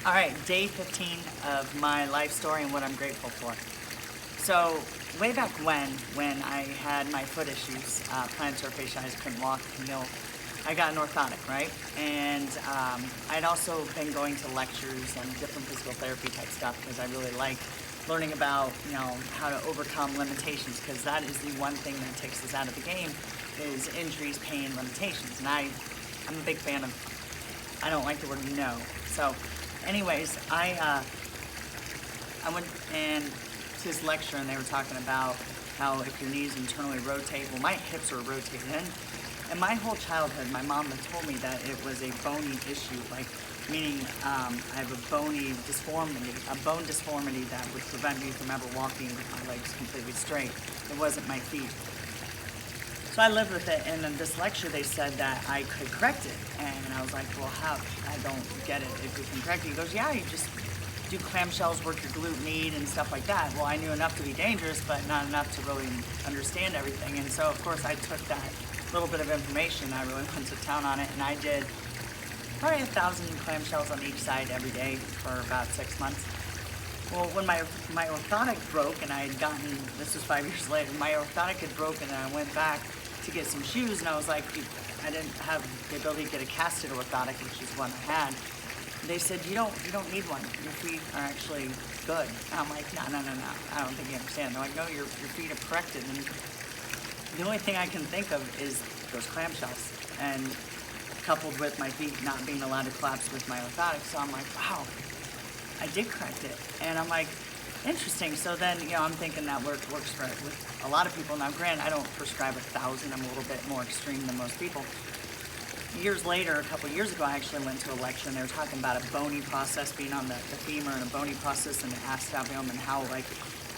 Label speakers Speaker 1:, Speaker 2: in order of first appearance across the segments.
Speaker 1: All right, day 15 of my life story and what I'm grateful for. So, way back when I had my foot issues, plantar fasciitis, couldn't walk, I got an orthotic, right? And I'd also been going to lectures and different physical therapy type stuff because I really like learning about, how to overcome limitations because that is the one thing that takes us out of the game is injuries, pain, limitations. And I'm a big fan of, I don't like the word no. So anyways, I went and to this lecture and they were talking about how if your knees internally rotate, well, my hips are rotated in my whole childhood, my mom had told me that it was a bony issue, like meaning I have a bone disformity that would prevent me from ever walking with my legs completely straight. It wasn't my feet. So I lived with it, and in this lecture they said that I could correct it. And I was like, well, how? I don't get it. If you can correct it, he goes, yeah, you just do clamshells, work your glute med and stuff like that. Well, I knew enough to be dangerous, but not enough to really understand everything. And so, of course, I took that little bit of information, I really went to town on it, and I did probably 1,000 clamshells on each side every day for about 6 months. Well, when my orthotic broke, and I had gotten, this was 5 years later, my orthotic had broken, and I went back to get some shoes, and I was like, I didn't have the ability to get a casted orthotic, which is what I had. They said, you don't need one. Your feet are actually good. And I'm like, no. I don't think you understand. They're like, no, your feet are corrected. And the only thing I can think of is those clamshells, and coupled with my feet not being allowed to collapse with my orthotic. So I'm like, wow, I did correct it. And I'm like, interesting. So then, I'm thinking that works for with a lot of people. Now, granted, I don't prescribe 1,000. I'm a little bit more extreme than most people. Years later, a couple years ago, I actually went to a lecture and they were talking about a bony process being on the femur and a bony process in the acetabulum and how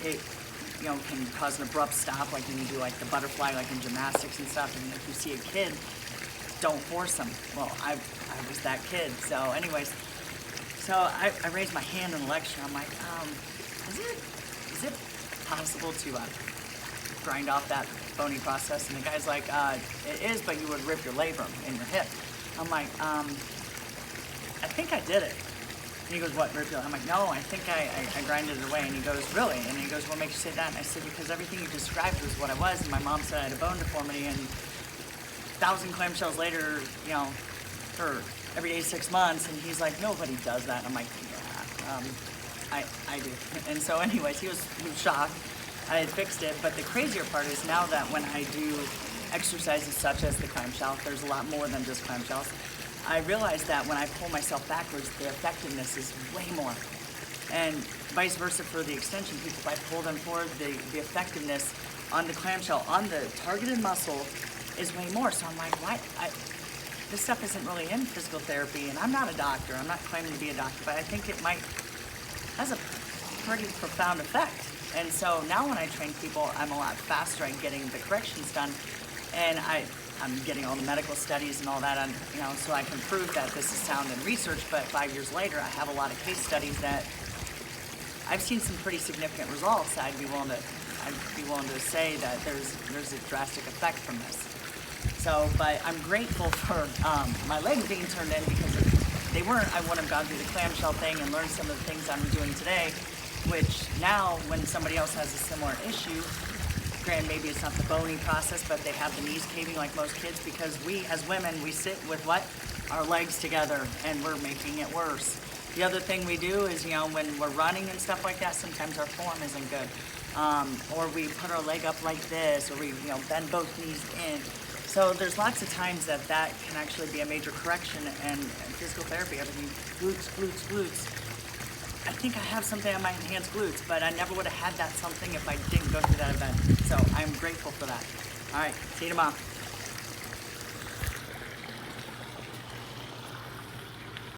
Speaker 1: it can cause an abrupt stop, like when you do like the butterfly, like in gymnastics and stuff. And if you see a kid, don't force them. Well, I was that kid. So anyways, so I raised my hand in the lecture. I'm like, is it possible to grind off that bony process? And the guy's like, it is, but you would rip your labrum in your hip. I'm like, I think I did it. And he goes, what, rip your? I'm like, no, I think I grinded it away. And he goes, really? And he goes, what makes you say that? And I said, because everything you described was what I was. And my mom said I had a bone deformity. And 1,000 clamshells later, for every day 6 months. And he's like, nobody does that. And I'm like, yeah, I do. And so anyways, he was shocked. I had fixed it. But the crazier part is now that when I do exercises such as the clamshell, there's a lot more than just clamshells. I realized that when I pull myself backwards, the effectiveness is way more. And vice versa for the extension people, if I pull them forward, the effectiveness on the clamshell, on the targeted muscle, is way more. So I'm like, what? This stuff isn't really in physical therapy, and I'm not a doctor. I'm not claiming to be a doctor, but I think it has a pretty profound effect. And so now when I train people, I'm a lot faster at getting the corrections done, and I'm getting all the medical studies and all that, so I can prove that this is sound in research. But 5 years later, I have a lot of case studies that I've seen some pretty significant results. I'd be willing to say that there's a drastic effect from this. So, but I'm grateful for my legs being turned in, because if they weren't, I wouldn't have gone through the clamshell thing and learned some of the things I'm doing today, which now when somebody else has a similar issue, granted, maybe it's not the bony process, but they have the knees caving like most kids, because we as women, we sit with what? Our legs together, and we're making it worse. The other thing we do is, when we're running and stuff like that, sometimes our form isn't good. Or we put our leg up like this, or we, bend both knees in. So there's lots of times that can actually be a major correction, and physical therapy, everything, glutes. I think I have something on my enhanced glutes, but I never would have had that something if I didn't go through that event. So I'm grateful for that. All right, see you tomorrow.